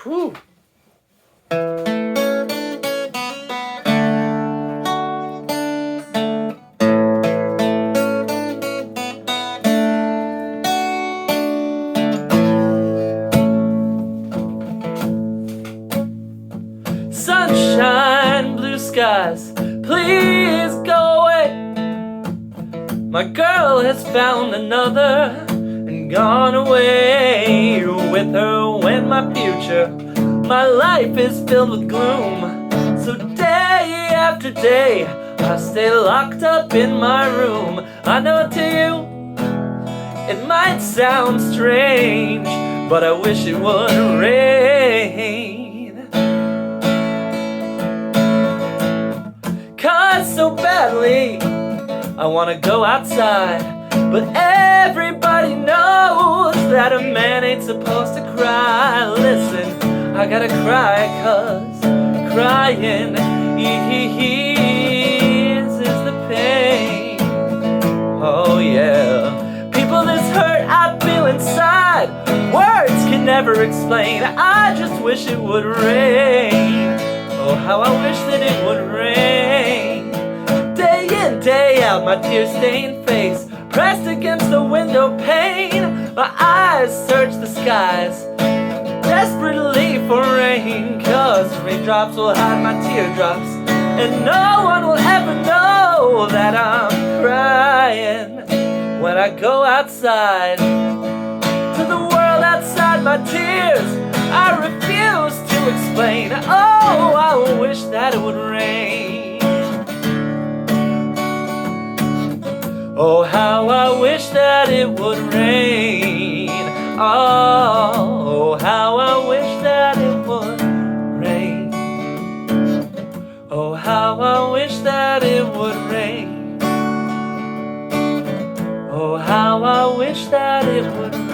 Whew. Sunshine, blue skies, please go away. My girl has found another and gone away. With her went my future. My life is filled with gloom. So day after day I stay locked up in my room. I know to you it might sound strange, but I wish it would rain. 'Cause so badly I wanna go outside, but everybody knows that a man ain't supposed to cry. Listen, I gotta cry 'cause crying eases the pain. Oh yeah, people this hurt I feel inside, words can never explain. I just wish it would rain. Oh, how I wish that it would rain. Day in, day out, my tear-stained face pressed against the window pane. My eyes search the skies desperately for rain, 'cause raindrops will hide my teardrops, and no one will ever know that I'm crying when I go outside. To the world outside my tears I refuse to explain. Oh, I wish that it would rain. Oh, how I wish that it would rain. Oh, how I wish that it would rain. Oh, how I wish that it would rain. Oh, how I wish that it would rain.